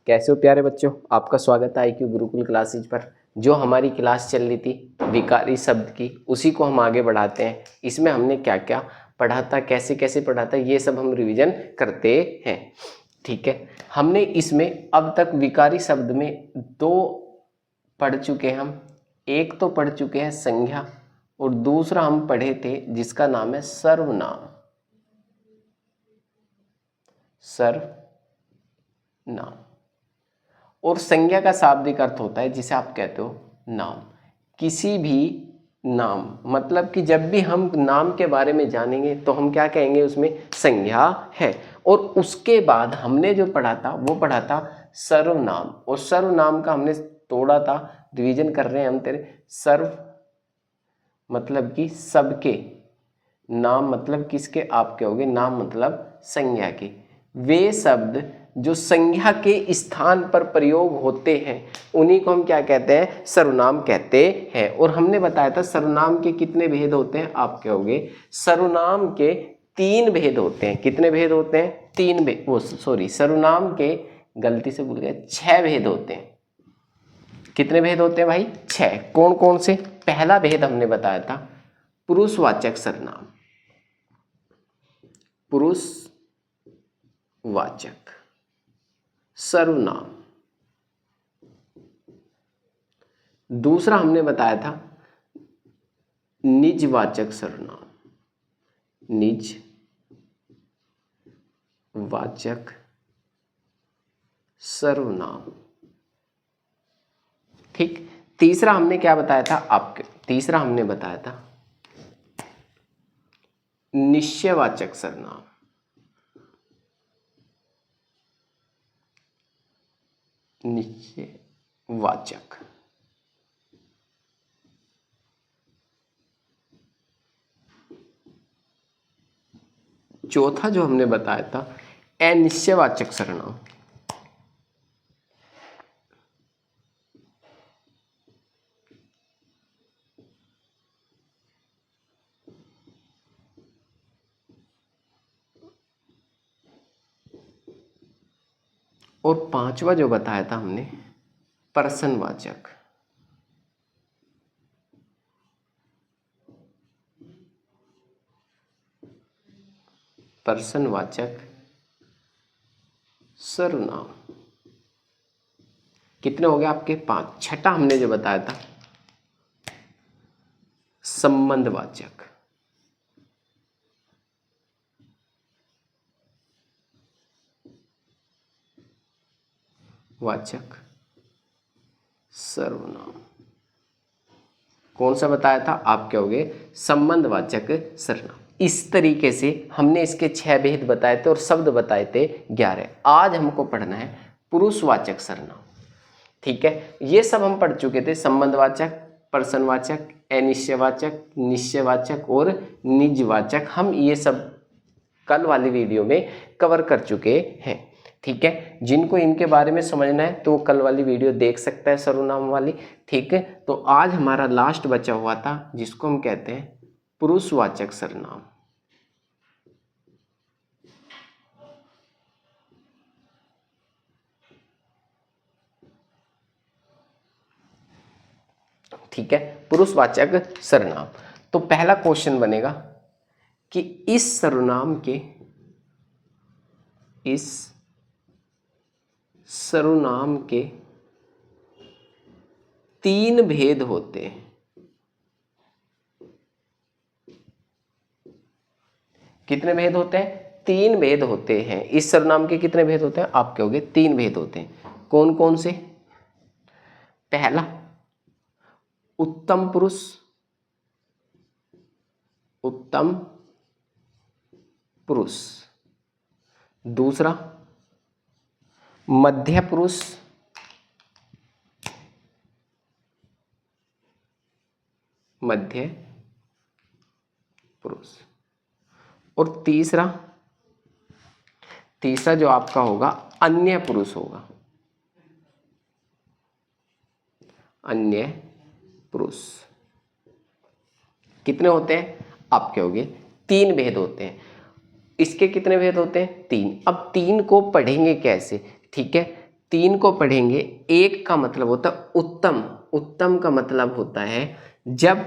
कैसे हो प्यारे बच्चों, आपका स्वागत है IQ गुरुकुल क्लासेज पर। जो हमारी क्लास चल रही थी विकारी शब्द की, उसी को हम आगे बढ़ाते हैं। इसमें हमने क्या क्या पढ़ा था, कैसे कैसे पढ़ा था, ये सब हम रिवीजन करते हैं। ठीक है, हमने इसमें अब तक विकारी शब्द में दो पढ़ चुके हैं हम। एक तो पढ़ चुके हैं संज्ञा, और दूसरा हम पढ़े थे जिसका नाम है सर्वनाम। सर्वनाम और संज्ञा का शाब्दिक अर्थ होता है जिसे आप कहते हो नाम। किसी भी नाम, मतलब कि जब भी हम नाम के बारे में जानेंगे तो हम क्या कहेंगे, उसमें संज्ञा है। और उसके बाद हमने जो पढ़ा था वो पढ़ा था सर्वनाम, और सर्वनाम का हमने तोड़ा था, रिवीजन कर रहे हैं हम तेरे। सर्व मतलब कि सबके, नाम मतलब किसके, आपके होगे, नाम मतलब संज्ञा के। वे शब्द जो संज्ञा के स्थान पर प्रयोग होते हैं उन्हीं को हम क्या कहते हैं, सर्वनाम कहते हैं। और हमने बताया था सर्वनाम के कितने भेद होते हैं, आप कहोगे सर्वनाम के 3 भेद होते हैं। कितने भेद होते हैं, 3 भेद, सर्वनाम के, गलती से भूल गए, 6 भेद होते हैं। कितने भेद होते हैं भाई, 6। कौन कौन से? पहला भेद हमने बताया था पुरुषवाचक सर्वनाम, पुरुषवाचक सर्वनाम। दूसरा हमने बताया था निजवाचक सर्वनाम, निजवाचक सर्वनाम। ठीक, तीसरा हमने क्या बताया था आपके, तीसरा हमने बताया था निश्चयवाचक सर्वनाम, निश्चयवाचक। चौथा जो हमने बताया था अनिश्चयवाचक सर्वनाम। और पांचवा जो बताया था हमने प्रश्नवाचक, प्रश्नवाचक सर्वनाम। कितने हो गए आपके, 5। छठा हमने जो बताया था संबंधवाचक, वाचक सर्वनाम। कौन सा बताया था, आप कहोगे संबंधवाचक सर्वनाम। इस तरीके से हमने इसके 6 भेद बताए थे और शब्द बताए थे 11। आज हमको पढ़ना है पुरुषवाचक सर्वनाम। ठीक है, ये सब हम पढ़ चुके थे, संबंधवाचक, प्रश्नवाचक, अनिश्चयवाचक, निश्चयवाचक और निजवाचक। हम ये सब कल वाली वीडियो में कवर कर चुके हैं। ठीक है, जिनको इनके बारे में समझना है तो कल वाली वीडियो देख सकता है, सर्वनाम वाली। ठीक है, तो आज हमारा लास्ट बचा हुआ था जिसको हम कहते हैं पुरुषवाचक सर्वनाम। ठीक है, पुरुषवाचक सर्वनाम। तो पहला क्वेश्चन बनेगा कि इस सर्वनाम के, इस सर्वनाम के 3 भेद होते हैं। कितने भेद होते हैं, 3 भेद होते हैं। इस सर्वनाम के कितने भेद होते हैं, आप कहोगे 3 भेद होते हैं। कौन कौन से? पहला उत्तम पुरुष, उत्तम पुरुष। दूसरा मध्य पुरुष, मध्य पुरुष। और तीसरा जो आपका होगा अन्य पुरुष होगा, अन्य पुरुष। कितने होते हैं, आप कहोगे 3 भेद होते हैं। इसके कितने भेद होते हैं, 3। अब 3 को पढ़ेंगे कैसे, ठीक है। 3 को पढ़ेंगे। 1 का मतलब होता है उत्तम। उत्तम का मतलब होता है जब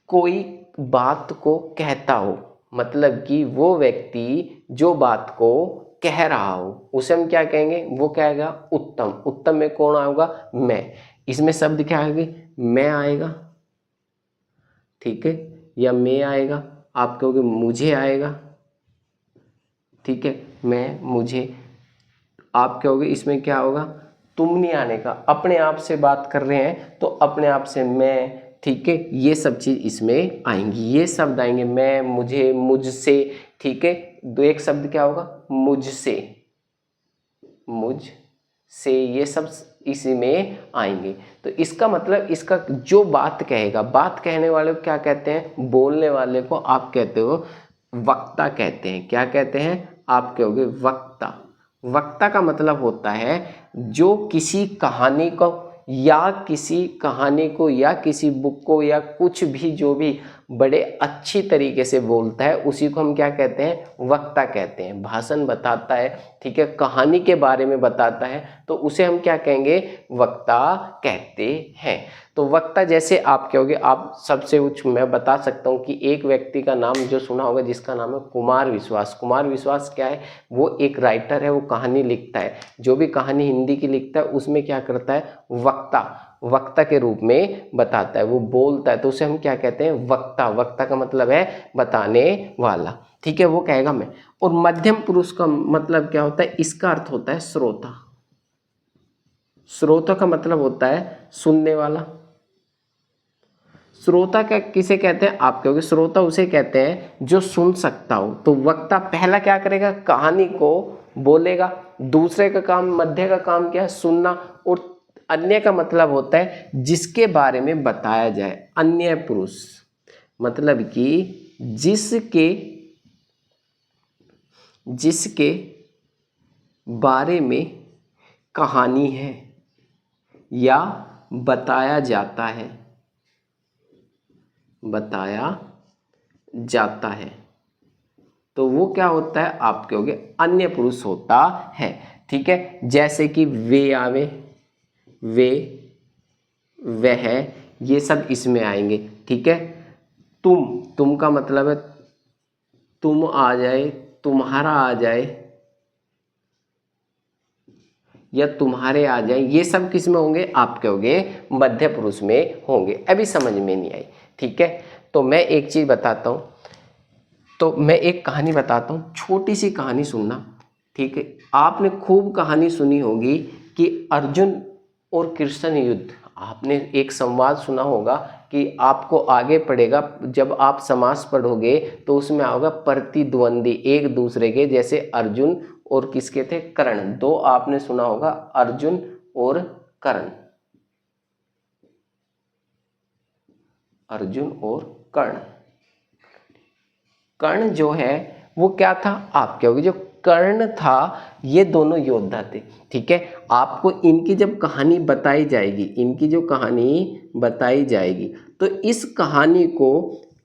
कोई बात को कहता हो, मतलब कि वो व्यक्ति जो बात को कह रहा हो उसे हम क्या कहेंगे, वो कहेगा उत्तम। उत्तम में कौन आएगा, मैं। इसमें शब्द क्या आएगा, मैं आएगा, ठीक है, या मैं आएगा, आप कहोगे मुझे आएगा, ठीक है, मैं, मुझे। आप कहोगे इसमें क्या होगा, तुम नहीं आने का, अपने आप से बात कर रहे हैं तो अपने आप से मैं, ठीक है, ये सब चीज इसमें आएंगी, ये शब्द आएंगे, मैं, मुझे, मुझसे, ठीक है। दो एक शब्द क्या होगा, मुझसे, मुझ से, ये सब इसी में आएंगे। तो इसका मतलब इसका जो बात कहेगा, बात कहने वाले को क्या कहते हैं, बोलने वाले को आप कहते हो वक्ता कहते हैं। क्या कहते हैं, आप कहोगे वक्ता। वक्ता का मतलब होता है जो किसी कहानी को या किसी बुक को या कुछ भी जो भी बड़े अच्छी तरीके से बोलता है उसी को हम क्या कहते हैं, वक्ता कहते हैं। भाषण बताता है, ठीक है, कहानी के बारे में बताता है तो उसे हम क्या कहेंगे, वक्ता कहते हैं। तो वक्ता जैसे आप कहोगे, आप सबसे उच्च मैं बता सकता हूँ कि एक व्यक्ति का नाम जो सुना होगा जिसका नाम है कुमार विश्वास। कुमार विश्वास क्या है, वो एक राइटर है, वो कहानी लिखता है। जो भी कहानी हिंदी की लिखता है उसमें क्या करता है, वक्ता के रूप में बताता है, वो बोलता है तो उसे हम क्या कहते हैं, वक्ता। वक्ता का मतलब है बताने वाला, ठीक है, वो कहेगा मैं। और मध्यम पुरुष का मतलब क्या होता है, इसका अर्थ होता है श्रोता। श्रोता का मतलब होता है सुनने वाला। श्रोता क्या किसे कहते हैं, आप कहोगे श्रोता उसे कहते हैं जो सुन सकता हो। तो वक्ता पहला क्या करेगा, कहानी को बोलेगा। दूसरे का काम, मध्य का काम क्या है, सुनना। और अन्य का मतलब होता है जिसके बारे में बताया जाए। अन्य पुरुष मतलब कि जिसके बारे में कहानी है या बताया जाता है तो वो क्या होता है, आप कहोगे अन्य पुरुष होता है, ठीक है। जैसे कि वे आवे, वे, वह, ये सब इसमें आएंगे, ठीक है। तुम का मतलब है तुम आ जाए, तुम्हारा आ जाए या तुम्हारे आ जाए, ये सब किस में होंगे, आप कहोगे मध्य पुरुष में होंगे। अभी समझ में नहीं आई, ठीक है। तो मैं एक चीज बताता हूं, तो मैं एक कहानी बताता हूं, छोटी सी कहानी सुनना, ठीक है। आपने खूब कहानी सुनी होगी कि अर्जुन और कृष्ण युद्ध। आपने एक संवाद सुना होगा कि आपको आगे पढ़ेगा, जब आप समास पढ़ोगे तो उसमें होगा प्रतिद्वंदी, एक दूसरे के, जैसे अर्जुन और किसके थे, कर्ण। दो आपने सुना होगा, अर्जुन और कर्ण, अर्जुन और कर्ण। कर्ण जो है वो क्या था, आप कहोगे जो कर्ण था ये दोनों योद्धा थे, ठीक है। आपको इनकी जब कहानी बताई जाएगी, इनकी जो कहानी बताई जाएगी तो इस कहानी को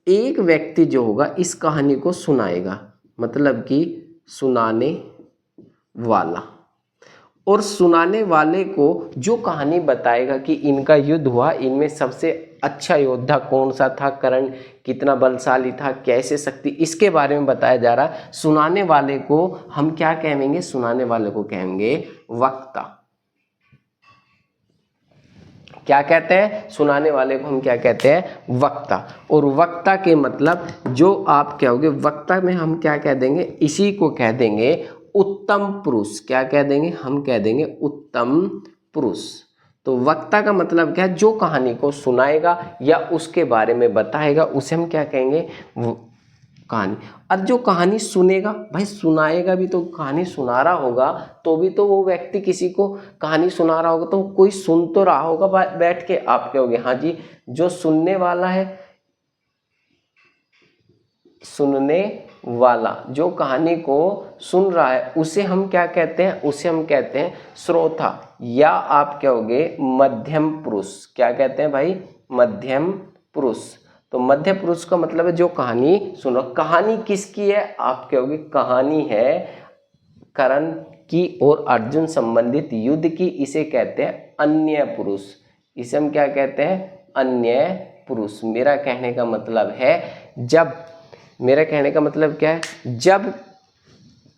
एक व्यक्ति जो होगा इस कहानी को सुनाएगा, मतलब कि सुनाने वाला। और सुनाने वाले को जो कहानी बताएगा कि इनका युद्ध हुआ, इनमें सबसे अच्छा योद्धा कौन सा था, कर्ण कितना बलशाली था, कैसे शक्ति, इसके बारे में बताया जा रहा है। सुनाने वाले को हम क्या कहेंगे, सुनाने वाले को कहेंगे वक्ता। क्या कहते हैं, सुनाने वाले को हम क्या कहते हैं, वक्ता। और वक्ता के मतलब जो आप कहोगे, वक्ता में हम क्या कह देंगे, इसी को कह देंगे उत्तम पुरुष। क्या कह देंगे, हम कह देंगे उत्तम पुरुष। तो वक्ता का मतलब क्या है, जो कहानी को सुनाएगा या उसके बारे में बताएगा उसे हम क्या कहेंगे, कहानी। और जो कहानी सुनेगा, भाई सुनाएगा भी तो कहानी सुना रहा होगा, तो भी तो वो व्यक्ति किसी को कहानी सुना रहा होगा तो कोई सुन तो रहा होगा बैठ के। आप कहोगे हाँ जी, जो सुनने वाला है, सुनने वाला जो कहानी को सुन रहा है उसे हम क्या कहते हैं, उसे हम कहते हैं श्रोता, या आप कहोगे मध्यम पुरुष। क्या कहते हैं भाई, मध्यम पुरुष। तो मध्य पुरुष का मतलब है जो कहानी सुनो। कहानी किसकी है, आप कहोगे कहानी है कर्ण की और अर्जुन संबंधित युद्ध की, इसे कहते हैं अन्य पुरुष। इसे हम क्या कहते हैं? अन्य पुरुष। मेरा कहने का मतलब क्या है, जब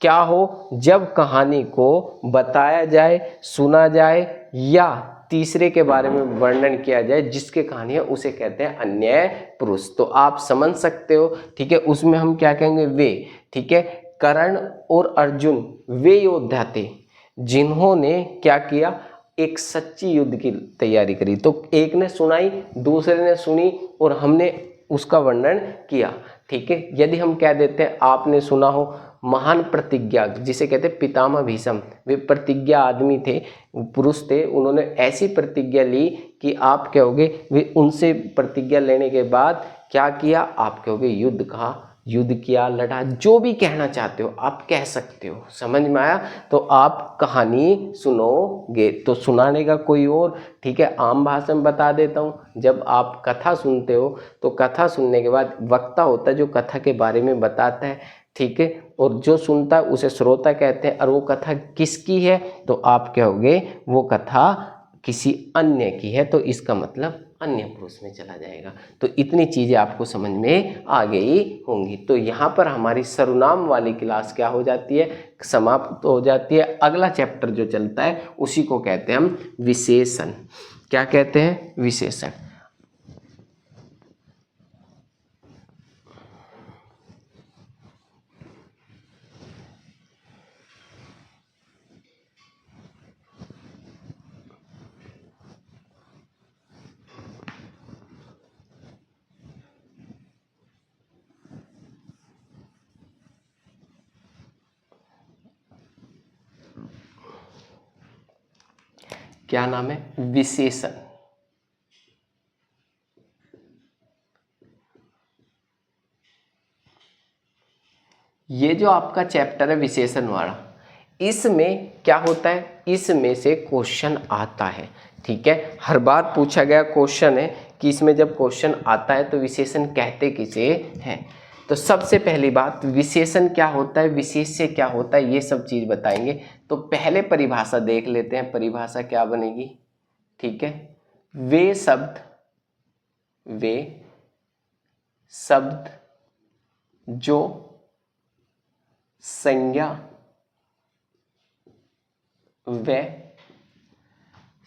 क्या हो, जब कहानी को बताया जाए, सुना जाए या तीसरे के बारे में वर्णन किया जाए जिसके कहानी है, उसे कहते हैं अन्य पुरुष। तो आप समझ सकते हो, ठीक है। उसमें हम क्या कहेंगे? वे, ठीक है। कर्ण और अर्जुन वे योद्धा थे जिन्होंने क्या किया? एक सच्ची युद्ध की तैयारी करी। तो एक ने सुनाई, दूसरे ने सुनी और हमने उसका वर्णन किया, ठीक है। यदि हम कह देते हैं आपने सुना हो, महान प्रतिज्ञा जिसे कहते हैं पितामह भीष्म, वे प्रतिज्ञा आदमी थे, पुरुष थे, उन्होंने ऐसी प्रतिज्ञा ली कि आप कहोगे वे उनसे प्रतिज्ञा लेने के बाद क्या किया? आप कहोगे युद्ध कहा, युद्ध किया, लड़ा, जो भी कहना चाहते हो आप कह सकते हो। समझ में आया? तो आप कहानी सुनोगे तो सुनाने का कोई और, ठीक है, आम भाषा में बता देता हूँ। जब आप कथा सुनते हो तो कथा सुनने के बाद वक्ता होता है जो कथा के बारे में बताता है, ठीक है, और जो सुनता है उसे श्रोता कहते हैं। और वो कथा किसकी है? तो आप कहोगे वो कथा किसी अन्य की है, तो इसका मतलब अन्य पुरुष में चला जाएगा। तो इतनी चीजें आपको समझ में आ गई होंगी। तो यहाँ पर हमारी सर्वनाम वाली क्लास क्या हो जाती है? समाप्त हो जाती है। अगला चैप्टर जो चलता है उसी को कहते हैं हम विशेषण। क्या कहते हैं? विशेषण। क्या नाम है? विशेषण। ये जो आपका चैप्टर है विशेषण वाला, इसमें क्या होता है? इसमें से क्वेश्चन आता है, ठीक है। हर बार पूछा गया क्वेश्चन है कि इसमें जब क्वेश्चन आता है तो विशेषण कहते किसे हैं। तो सबसे पहली बात, विशेषण क्या होता है, विशेष्य क्या होता है, ये सब चीज बताएंगे। तो पहले परिभाषा देख लेते हैं। परिभाषा क्या बनेगी? ठीक है, वे शब्द जो संज्ञा व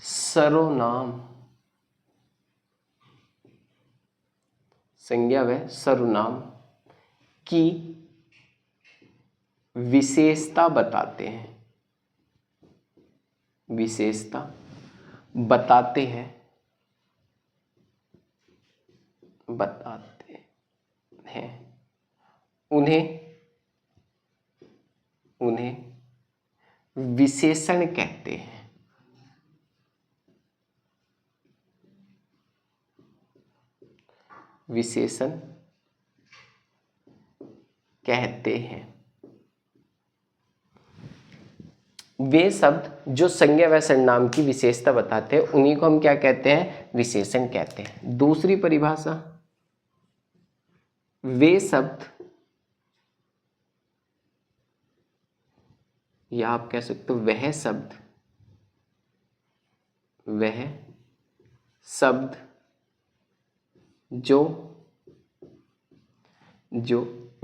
सर्वनाम, संज्ञा व सर्वनाम की विशेषता बताते हैं, विशेषता बताते हैं, उन्हें विशेषण कहते हैं। विशेषण कहते हैं। वे शब्द जो संज्ञा व सर्वनाम की विशेषता बताते हैं उन्हीं को हम क्या कहते हैं? विशेषण कहते हैं। दूसरी परिभाषा, वे शब्द, या आप कह सकते हो वह शब्द जो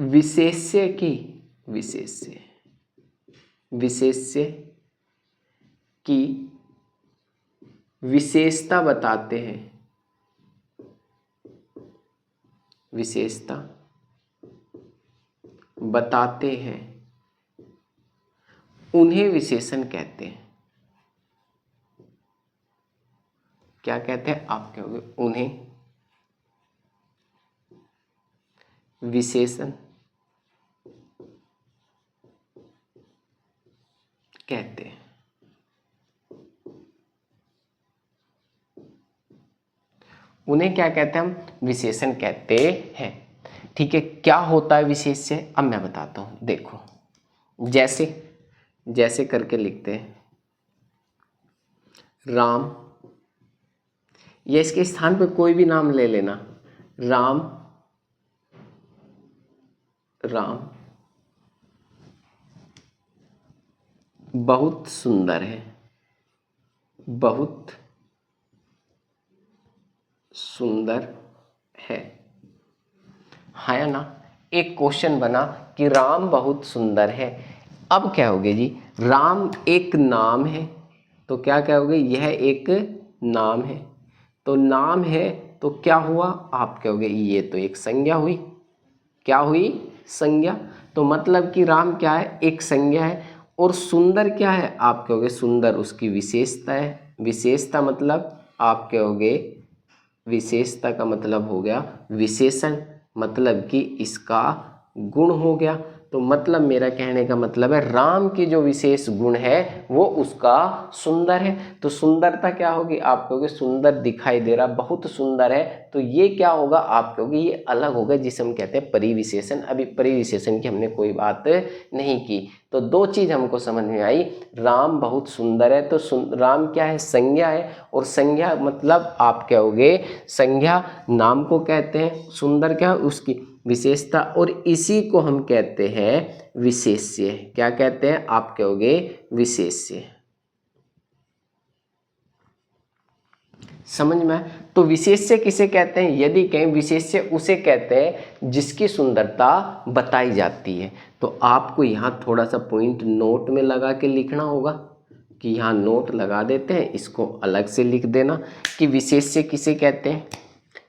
विशेष्य की विशेषता बताते हैं, उन्हें विशेषण कहते हैं। क्या कहते हैं? आप कहोगे उन्हें विशेषण कहते हैं। उन्हें क्या कहते हैं? हम विशेषण कहते हैं, ठीक है। क्या होता है विशेष्य? अब मैं बताता हूं। देखो, जैसे करके लिखते हैं राम, या इसके स्थान पे कोई भी नाम ले लेना। राम बहुत सुंदर है, बहुत सुंदर है। हाँ या ना। एक क्वेश्चन बना कि राम बहुत सुंदर है। अब क्या होगे जी, राम एक नाम है, तो क्या कहोगे, यह एक नाम है। तो नाम है तो क्या हुआ, आप कहोगे ये तो एक संज्ञा हुई। क्या हुई, संज्ञा। तो मतलब कि राम क्या है, एक संज्ञा है। और सुंदर क्या है, आप कहोगे सुंदर उसकी विशेषता है। विशेषता मतलब आप कहोगे, विशेषता का मतलब हो गया विशेषण, मतलब कि इसका गुण हो गया। तो मतलब मेरा कहने का मतलब है राम की जो विशेष गुण है वो उसका सुंदर है। तो सुंदरता क्या होगी, आप कहोगे सुंदर दिखाई दे रहा, बहुत सुंदर है। तो ये क्या होगा, आप कहोगे ये अलग होगा, जिसे हम कहते हैं परिविशेषण। अभी परिविशेषण की हमने कोई बात नहीं की। तो दो चीज हमको समझ में आई, राम बहुत सुंदर है, तो राम क्या है, संज्ञा है। और संज्ञा मतलब आप कहोगे, संज्ञा नाम को कहते हैं, सुंदर क्या है उसकी विशेषता, और इसी को हम कहते हैं विशेष्य। क्या कहते हैं, आप कहोगे विशेष्य। समझ में। तो विशेष्य किसे कहते हैं, यदि कहें विशेष्य उसे कहते हैं जिसकी सुंदरता बताई जाती है। तो आपको यहाँ थोड़ा सा पॉइंट नोट में लगा के लिखना होगा, कि यहाँ नोट लगा देते हैं, इसको अलग से लिख देना कि विशेष्य किसे कहते हैं।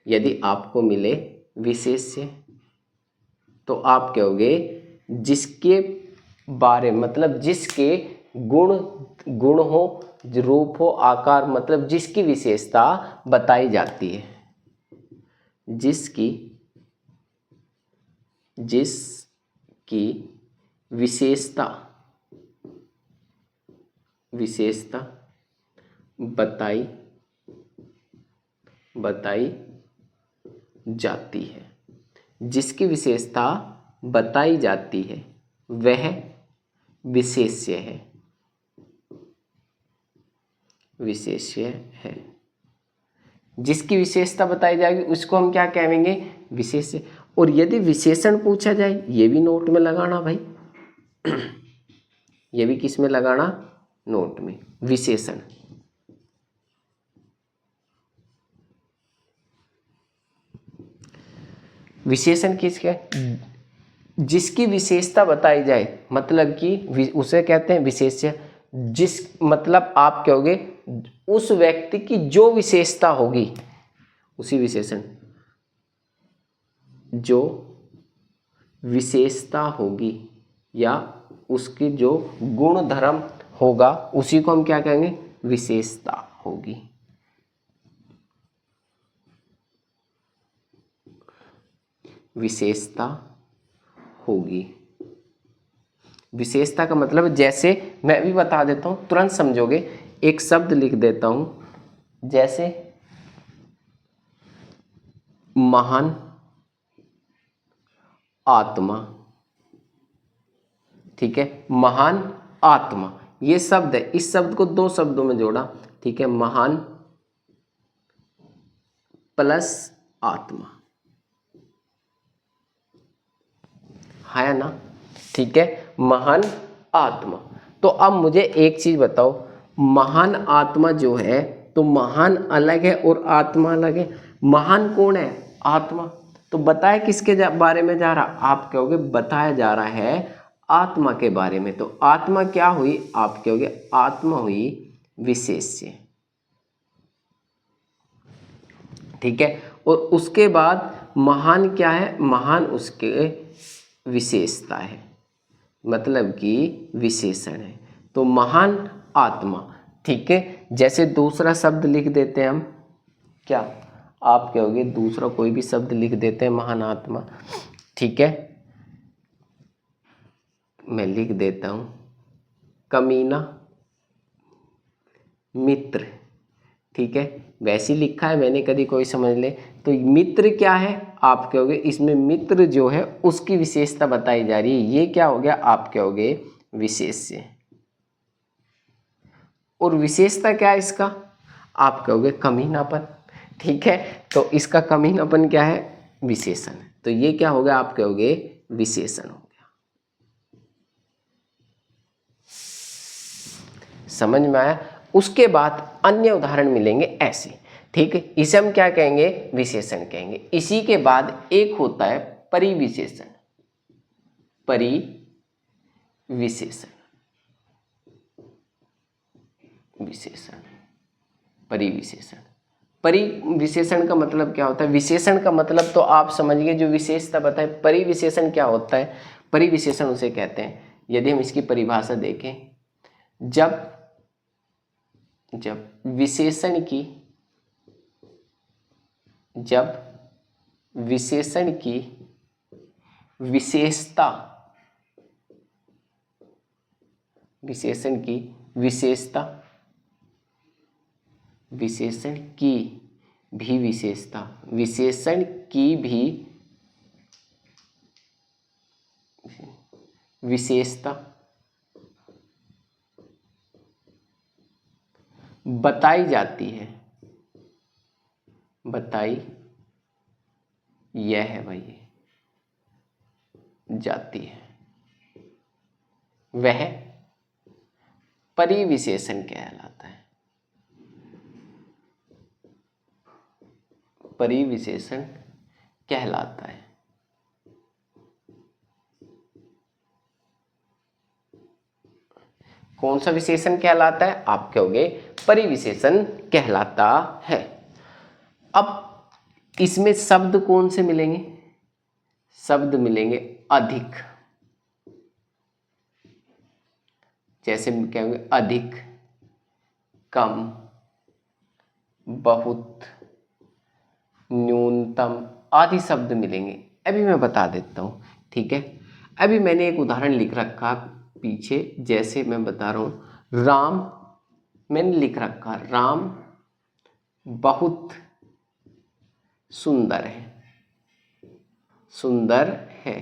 यदि आपको मिले विशेष्य तो आप कहोगे जिसके बारे मतलब जिसके गुण हो, रूप हो, आकार, मतलब जिसकी विशेषता बताई जाती है, जिसकी विशेषता बताई जाती है, जिसकी विशेषता बताई जाती है वह विशेष्य है, विशेष्य है। जिसकी विशेषता बताई जाएगी उसको हम क्या कहेंगे, विशेष्य। और यदि विशेषण पूछा जाए, ये भी नोट में लगाना भाई, ये भी किस में लगाना, नोट में। विशेषण विशेषण किसके, जिसकी विशेषता बताई जाए, मतलब कि उसे कहते हैं विशेष्य। जिस मतलब आप कहोगे उस व्यक्ति की जो विशेषता होगी, उसी विशेषण, जो विशेषता होगी या उसकी जो गुण धर्म होगा, उसी को हम क्या कहेंगे, विशेषता होगी। विशेषता होगी। विशेषता का मतलब, जैसे मैं भी बता देता हूं, तुरंत समझोगे। एक शब्द लिख देता हूं, जैसे महान आत्मा। ठीक है, महान आत्मा ये शब्द है, इस शब्द को दो शब्दों में जोड़ा। ठीक है, महान प्लस आत्मा, है ना। ठीक है, महान आत्मा। तो अब मुझे एक चीज बताओ, महान आत्मा जो है, तो महान अलग है और आत्मा अलग है। महान कौन है, आत्मा। तो बताया किसके बारे में जा रहा, आप कहोगे बताया जा रहा है आत्मा के बारे में। तो आत्मा क्या हुई, आप कहोगे आत्मा हुई विशेष्य। ठीक है, और उसके बाद महान क्या है, महान उसके विशेषता है, मतलब कि विशेषण है। तो महान आत्मा। ठीक है, जैसे दूसरा शब्द लिख देते हैं हम, क्या आप कहोगे दूसरा कोई भी शब्द लिख देते हैं महान आत्मा। ठीक है, मैं लिख देता हूं कमीना मित्र। ठीक है, वैसे लिखा है मैंने, कभी कोई समझ ले। तो मित्र क्या है, आप कहोगे इसमें मित्र जो है उसकी विशेषता बताई जा रही है, ये क्या हो गया, आप कहोगे विशेष्य। और विशेषता क्या है इसका, आप कहोगे कमीनापन। ठीक है, तो इसका कमीनापन क्या है, विशेषण। तो ये क्या हो गया, आप कहोगे विशेषण हो गया। समझ में आया। उसके बाद अन्य उदाहरण मिलेंगे ऐसे, ठीक है। इसे हम क्या कहेंगे, विशेषण कहेंगे। इसी के बाद एक होता है परिविशेषण। परिविशेषण, विशेषण, परिविशेषण। परिविशेषण का मतलब क्या होता है, विशेषण का मतलब तो आप समझ गए, जो विशेषता बताए। परिविशेषण क्या होता है, परिविशेषण उसे कहते हैं, यदि हम इसकी परिभाषा देखें, जब विशेषण की विशेषता, विशेषण की विशेषता, विशेषण की भी विशेषता, विशेषण की भी विशेषता बताई जाती है, बताई यह है भाई जाती है, वह परिविशेषण कहलाता है। परिविशेषण कहलाता है। कौन सा विशेषण कहलाता है, आप कहोगे परिविशेषण कहलाता है। अब इसमें शब्द कौन से मिलेंगे, शब्द मिलेंगे अधिक, जैसे कहेंगे अधिक, कम, बहुत, न्यूनतम आदि शब्द मिलेंगे। अभी मैं बता देता हूँ, ठीक है। अभी मैंने एक उदाहरण लिख रखा पीछे, जैसे मैं बता रहा हूँ, राम, मैंने लिख रखा राम बहुत सुंदर है, सुंदर है।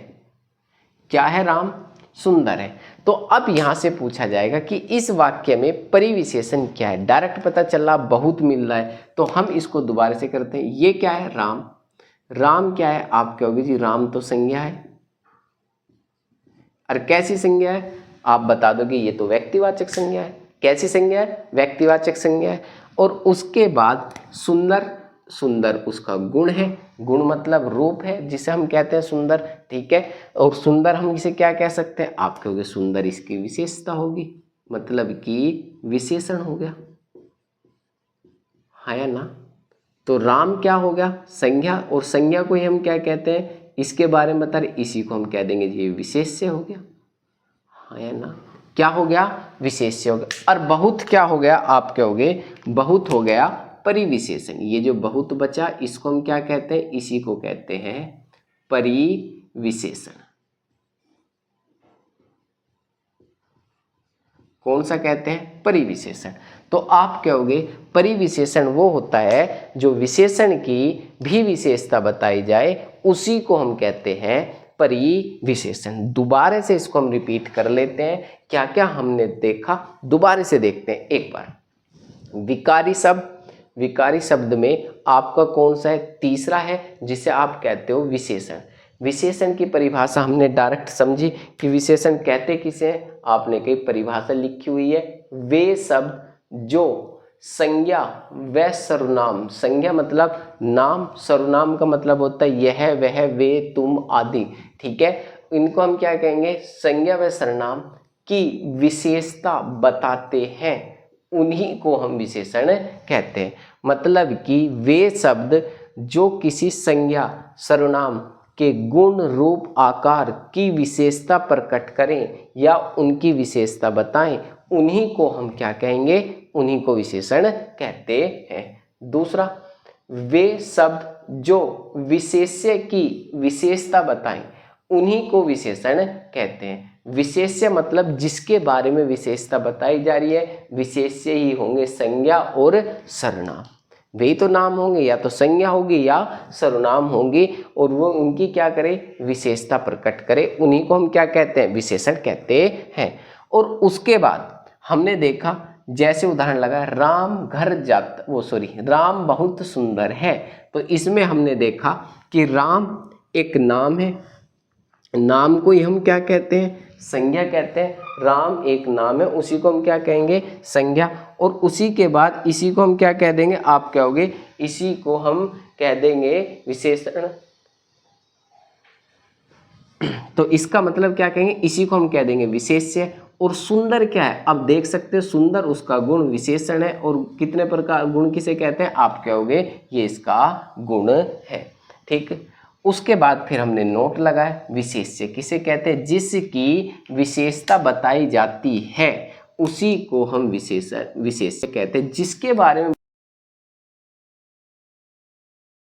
क्या है, राम सुंदर है। तो अब यहां से पूछा जाएगा कि इस वाक्य में परिविशेषण क्या है। डायरेक्ट पता चला बहुत मिल रहा है, तो हम इसको दोबारा से करते हैं। ये क्या है, राम। राम क्या है, आप कहोगे जी राम तो संज्ञा है। और कैसी संज्ञा है, आप बता दोगे ये तो व्यक्तिवाचक संज्ञा है। कैसी संज्ञा है, व्यक्तिवाचक संज्ञा है। और उसके बाद सुंदर, सुंदर उसका गुण है, गुण मतलब रूप है जिसे हम कहते हैं सुंदर, ठीक है। और सुंदर हम इसे क्या कह सकते हैं, आप कहोगे सुंदर इसकी विशेषता होगी, मतलब कि विशेषण हो गया, है ना। तो राम क्या हो गया, संज्ञा, और संज्ञा को ही हम क्या कहते हैं, इसके बारे में बता रहे, इसी को हम कह देंगे ये विशेष्य हो गया, है ना। क्या हो गया, विशेष्य हो गया। और बहुत क्या हो गया, आप कहोगे बहुत हो गया परिविशेषण। ये जो बहुत बचा इसको हम क्या कहते हैं, इसी को कहते हैं परिविशेषण। कौन सा कहते हैं, परिविशेषण। तो आप कहोगे परिविशेषण वो होता है जो विशेषण की भी विशेषता बताई जाए, उसी को हम कहते हैं परिविशेषण। दोबारा से इसको हम रिपीट कर लेते हैं, क्या क्या हमने देखा दोबारा से देखते हैं एक बार। विकारी शब्द, विकारी शब्द में आपका कौन सा है, तीसरा है, जिसे आप कहते हो विशेषण। विशेषण की परिभाषा हमने डायरेक्ट समझी कि विशेषण कहते किसे हैं, आपने कई परिभाषा लिखी हुई है, वे शब्द जो संज्ञा व सर्वनाम, संज्ञा मतलब नाम, सर्वनाम का मतलब होता है यह वह वे तुम आदि, ठीक है। इनको हम क्या कहेंगे, संज्ञा व सर्वनाम की विशेषता बताते हैं, उन्हीं को हम विशेषण कहते हैं। मतलब कि वे शब्द जो किसी संज्ञा सर्वनाम के गुण रूप आकार की विशेषता प्रकट करें या उनकी विशेषता बताएं, उन्हीं को हम क्या कहेंगे, उन्हीं को विशेषण कहते हैं। दूसरा, वे शब्द जो विशेष्य की विशेषता बताएं, उन्हीं को विशेषण कहते हैं। विशेष्य मतलब जिसके बारे में विशेषता बताई जा रही है, विशेष्य ही होंगे संज्ञा और सर्वनाम। वे तो नाम होंगे, या तो संज्ञा होगी या सर्वनाम होंगी, और वो उनकी क्या करे, विशेषता प्रकट करे, उन्हीं को हम क्या कहते हैं, विशेषण कहते हैं। और उसके बाद हमने देखा, जैसे उदाहरण लगा राम घर जाता, राम बहुत सुंदर है। तो इसमें हमने देखा कि राम एक नाम है, नाम को ही हम क्या कहते हैं, संज्ञा कहते हैं। राम एक नाम है, उसी को हम क्या कहेंगे, संज्ञा। और उसी के बाद इसी को हम क्या कह देंगे, आप कहोगे, इसी को हम कह देंगे विशेषण। तो इसका मतलब क्या कहेंगे, इसी को हम कह देंगे विशेष्य। और सुंदर क्या है, अब देख सकते हैं, सुंदर उसका गुण विशेषण है। और कितने प्रकार गुण किसे कहते हैं, आप कहोगे ये इसका गुण है। ठीक, उसके बाद फिर हमने नोट लगाया, विशेष्य किसे कहते हैं, जिसकी विशेषता बताई जाती है उसी को हम विशेष्य कहते हैं। जिसके बारे में